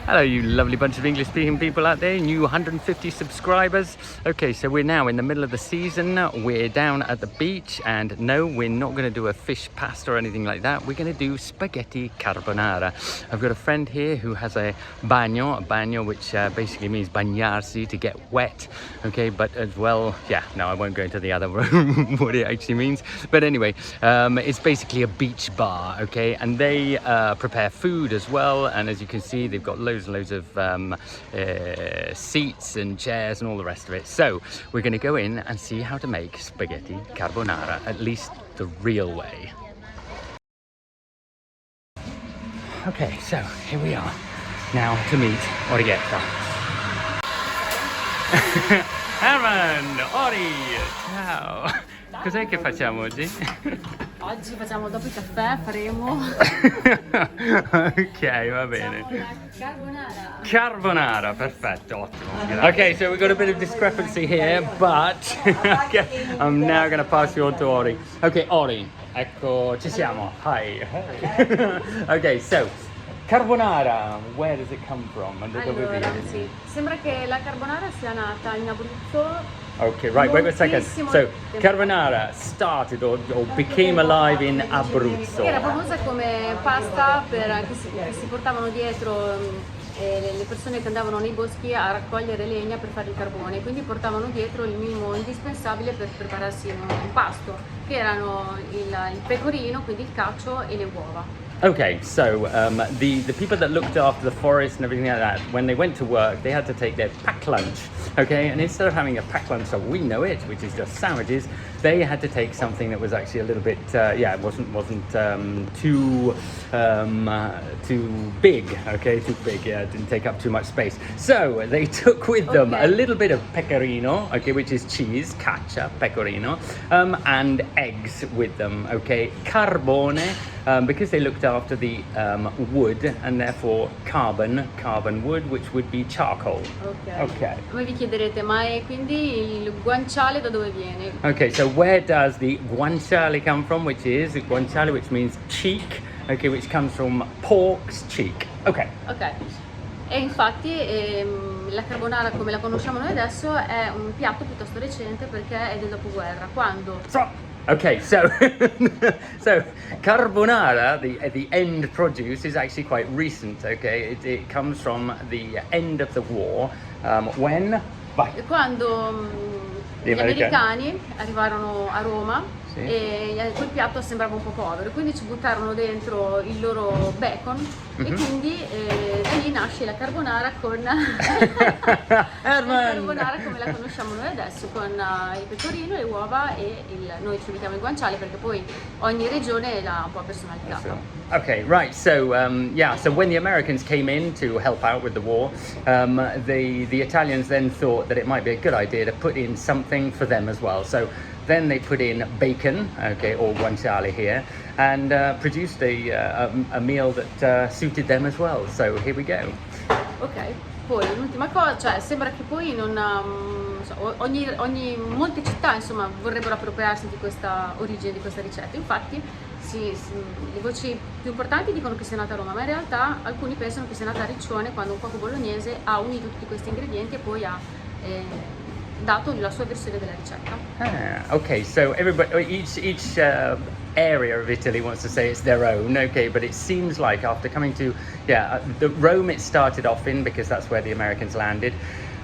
Hello, you lovely bunch of English-speaking people out there, new 150 subscribers. Okay, so we're now in the middle of the season. We're down at the beach, and no, we're not going to do a fish pasta or anything like that. We're going to do spaghetti carbonara. I've got a friend here who has a bagno, which basically means bagnarsi, to get wet. Okay, but as well, yeah, no, I won't go into the other what it actually means. But anyway, it's basically a beach bar, okay, and they prepare food as well. And as you can see, they've got loads and loads of seats and chairs and all the rest of it. So we're going to go in and see how to make spaghetti carbonara, at least the real way. Okay, so here we are now to meet Orietta. Herman, Ori, ciao. Cos'è che facciamo oggi? Oggi facciamo, dopo il caffè faremo ok, va bene. carbonara. Carbonara, perfetto, ottimo. Okay, so we've got a bit of discrepancy here, but okay, I'm now going to pass you on to Ori. Okay, Ori, ecco, ci siamo. Hi. Okay, so carbonara, where does it come from? Allora, sì, sembra che la carbonara sia nata in Abruzzo. Okay, right, wait a second. So, carbonara started or became alive in Abruzzo. Era famosa come pasta che si portavano dietro le persone che andavano nei boschi a raccogliere legna per fare il carbone, quindi portavano dietro il minimo indispensabile per prepararsi un pasto, che erano il pecorino, quindi il cacio e le uova. Okay, so the people that looked after the forest and everything like that, when they went to work, they had to take their pack lunch, okay? And instead of having a pack lunch, so we know it, which is just sandwiches, they had to take something that was actually a little bit, it wasn't too big, okay? Too big, yeah, it didn't take up too much space. So they took with them a little bit of pecorino, okay, which is cheese, caccia, pecorino, and eggs with them, okay? Carbone, because they looked after the wood, and therefore carbon wood, which would be charcoal. Okay. Voi vi chiederete, ma quindi il guanciale da dove viene? Okay, so where does the guanciale come from? Which is guanciale, which means cheek, okay, which comes from pork's cheek. Okay. E infatti la carbonara come la conosciamo noi adesso è un piatto piuttosto recente, perché è del dopoguerra, quando... Okay, so so carbonara, the end produce, is actually quite recent. Okay, it comes from the end of the war, when quando gli americani arrivarono a Roma, sì, e quel piatto sembrava un po' povero, quindi ci buttarono dentro il loro bacon, e quindi da lì nasce la carbonara con la carbonara come la conosciamo noi adesso, con il pecorino, le uova e noi ci mettiamo il guanciale, perché poi ogni regione l'ha un po' personalizzata. Okay, right. So so when the Americans came in to help out with the war, the Italians then thought that it might be a good idea to put in something for them as well. So then they put in bacon, okay, or guanciale here, and produced a meal that suited them as well. So here we go. Ok, poi l'ultima cosa, cioè sembra che poi molte città, insomma, vorrebbero appropriarsi di questa origine, di questa ricetta. Infatti le voci più importanti dicono che sia nata a Roma, ma in realtà alcuni pensano che sia nata a Riccione, quando un cuoco bolognese ha unito tutti questi ingredienti e poi ha dato la sua versione della ricetta. Okay, so each area of Italy wants to say it's their own, okay, but it seems like after coming to the Rome it started off in, because that's where the Americans landed.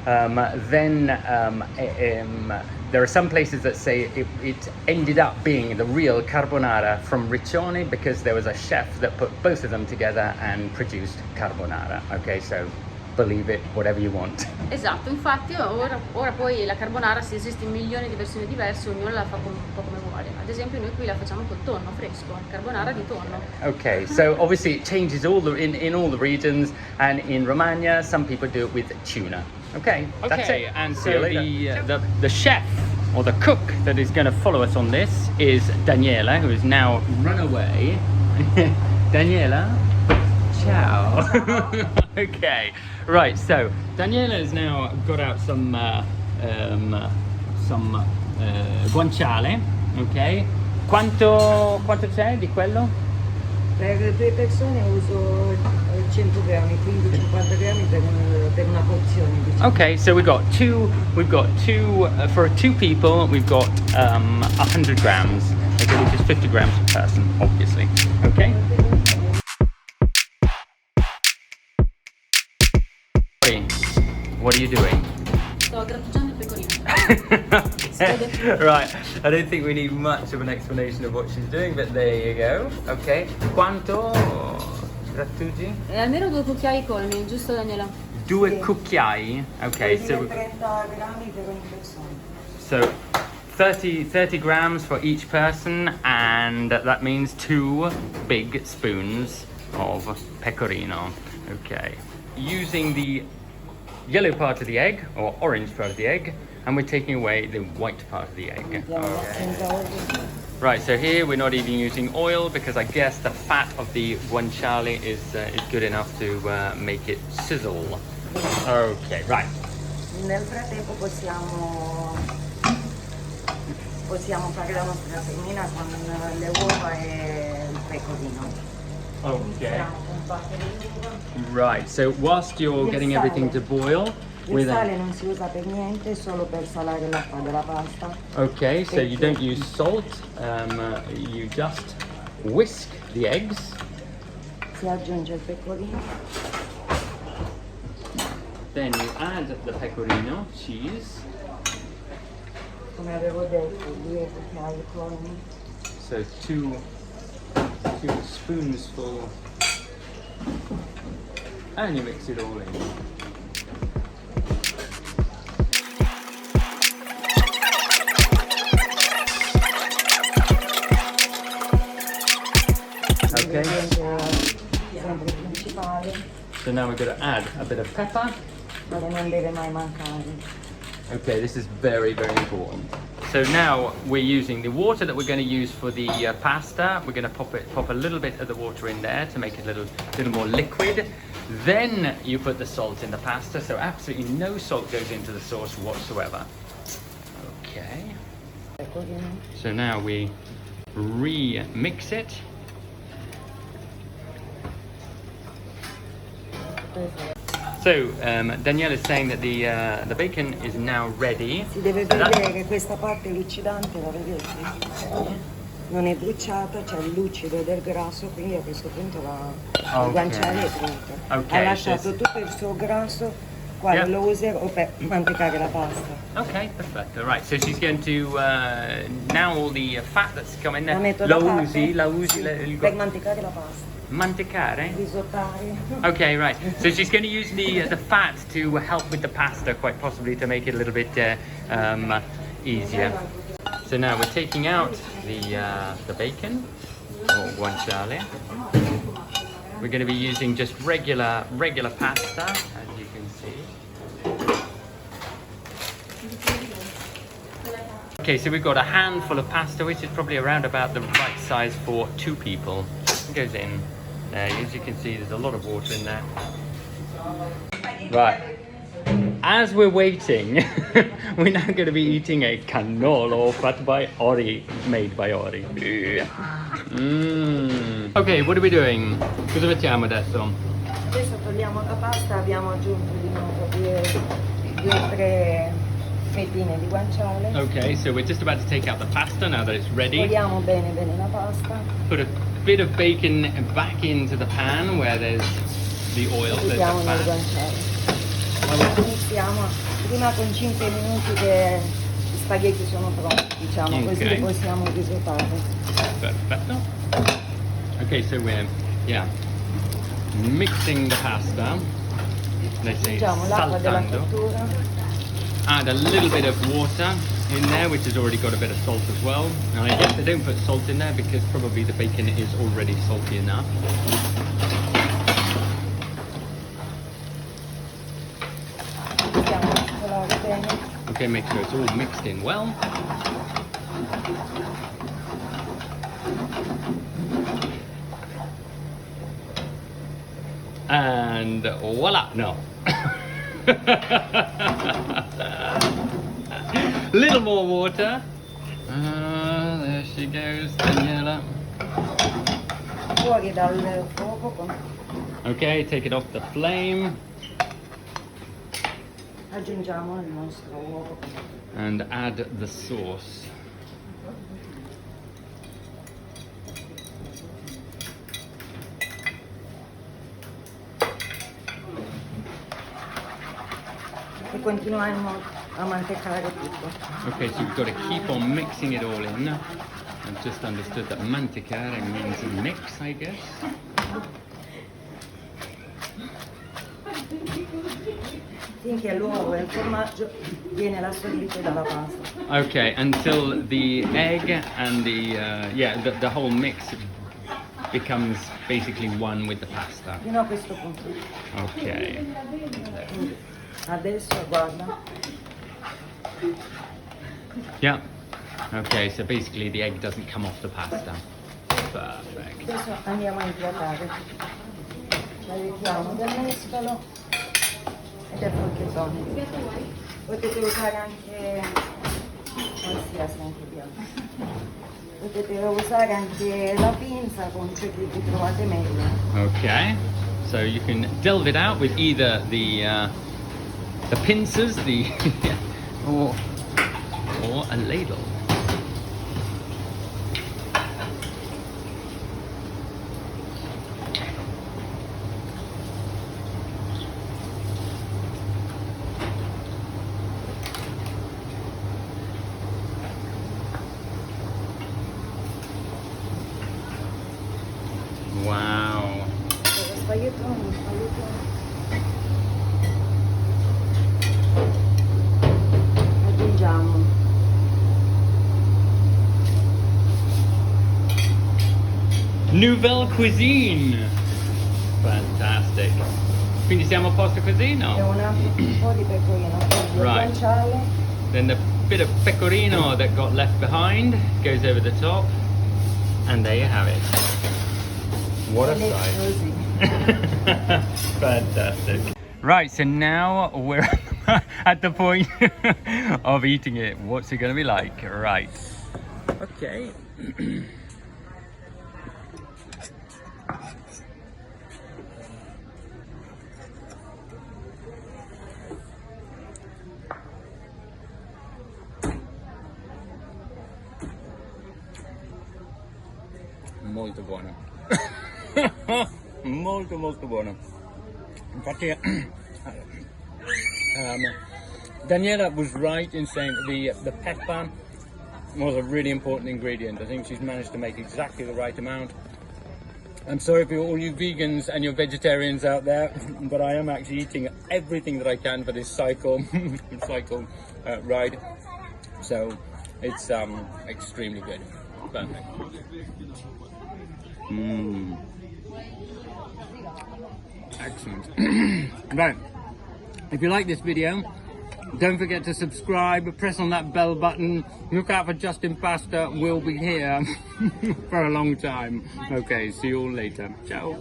Then there are some places that say it ended up being the real carbonara from Riccione, because there was a chef that put both of them together and produced carbonara. Okay, so believe it, whatever you want. Esatto, infatti ora poi la carbonara, se esiste in milioni di versioni diverse, ognuno la fa un po' come vuole. Ad esempio noi qui la facciamo col tonno fresco, carbonara di tonno. Okay, so obviously it changes in all the regions, and in Romagna some people do it with tuna. Okay, that's it. And so the chef or the cook that is going to follow us on this is Daniela, who has now run away. Daniela, ciao. Okay, right, so Daniela has now got out some guanciale, ok? Quanto c'è di quello? Per 2 persone uso 100 grammi, quindi 50 grammi per una porzione, diciamo. Okay, so we've got two for 2 people, we've got 100 grams, okay, which is 50 grams per person, obviously. Okay. What are you doing? Sto grattugiando il pecorino. Okay. Right, I don't think we need much of an explanation of what she's doing, but there you go. Okay. Quanto grattugi? Almeno 2 cucchiai colmi, giusto Daniela? 2 cucchiai. Okay, so 30 grammi per ogni persona. so 30 grams for each person, and that means 2 big spoons of pecorino. Okay. Using the yellow part of the egg or orange part of the egg, and we're taking away the white part of the egg. Okay. Right, so here we're not even using oil because I guess the fat of the guanciale is good enough to make it sizzle. Okay, right. Nel frattempo possiamo fare la nostra semina con le uova e il pecorino. Okay. Right, so whilst you're getting everything to boil, Il sale non si usa per niente, solo per salare l'acqua della pasta. Okay, so you don't use salt, you just whisk the eggs. Si aggiunge il pecorino. Then you add the pecorino, cheese. Come avevo detto, 2 cucchiai colmi. So two spoonsful, and you mix it all in. Okay. Sempre principale. So now we're going to add a bit of pepper. Dove non deve mai mancare. Okay, this is very, very important. So now we're using the water that we're going to use for the pasta. We're going to pop a little bit of the water in there to make it a little more liquid. Then you put the salt in the pasta, so absolutely no salt goes into the sauce whatsoever. Okay. So now we re-mix it. So Danielle is saying that the bacon is now ready. Si deve vedere che questa parte lucidante, la vedete? Non è bruciata, c'è il lucido del grasso, quindi a questo punto il guanciale è pronto. Okay, ha lasciato tutto il suo grasso, quale lo userò per mantecare la pasta. Okay, perfetto. Right, so she's going to now all the fat that's come in there. La metto La da usi, parte, per mantecare la pasta. Mantecare? Risottare. Okay, right. So she's going to use the fat to help with the pasta, quite possibly to make it a little bit easier. So now we're taking out the bacon or guanciale. We're going to be using just regular pasta, as you can see. Okay, so we've got a handful of pasta, which is probably around about the right size for 2 people. It goes in. As you can see, there's a lot of water in there. Right. As we're waiting, we're now going to be eating a cannolo made by Ori. Ok, what are we doing? Cosa facciamo adesso? Adesso togliamo la pasta, abbiamo aggiunto di nuovo 2 o 3 fettine di guanciale. Okay, so we're just about to take out the pasta now that it's ready. Togliamo bene la pasta. Put a bit of bacon back into the pan where there's the oil, there's the Mettiamo nel fat. guanciale. Iniziamo prima con 5 minuti che gli spaghetti sono pronti, diciamo, così li possiamo risottare. Perfetto. Okay, so we're mixing the pasta. Let's say Aggiungiamo l'acqua della saltando. cottura. Add a little bit of water in there, which has already got a bit of salt as well. And I guess I don't put salt in there because probably the bacon is already salty enough. Okay, make sure it's all mixed in well. And voila, no. Little more water. There she goes, Daniela. Fuori dal fuoco con Okay, take it off the flame. Aggiungiamo il nostro uovo. And add the sauce. E continuiamo a mantecare tutto. Okay, so we've got to keep on mixing it all in. I've just understood that manticare means mix, I guess. Finché l'uovo e il formaggio viene la solidità dalla pasta. Okay, until the egg and the whole mix becomes basically one with the pasta. Fino a questo punto. Okay. Quindi adesso guarda. Yeah. Okay, so basically the egg doesn't come off the pasta. Perfect. Adesso andiamo a impiattare. Ci aiutiamo del mestolo e del forchettone. Potete usare anche qualsiasi anche bianco. Potete usare anche la pinza con ciò che trovate meglio. Okay, so you can delve it out with either the pincers, or a ladle. Wow. Spaghettone. Aggiungiamo Nouvelle cuisine. Fantastic. Quindi siamo a posto così, e no? un po' di pecorino. Il Right. guanciale. Then the bit of pecorino that got left behind goes over the top. And there you have it. What a sight. Così. Fantastic. Right, so now we're at the point of eating it. What's it going to be like? Right. Okay. Molto buono. molto buono. Infatti Daniela was right in saying that the pepper was a really important ingredient. I think she's managed to make exactly the right amount. I'm sorry for all you vegans and your vegetarians out there, but I am actually eating everything that I can for this cycle ride. So it's extremely good. Perfect. Excellent. Right, if you like this video, don't forget to subscribe, press on that bell button, look out for Justin Pasta. We'll be here for a long time. Okay, see you all later. Ciao.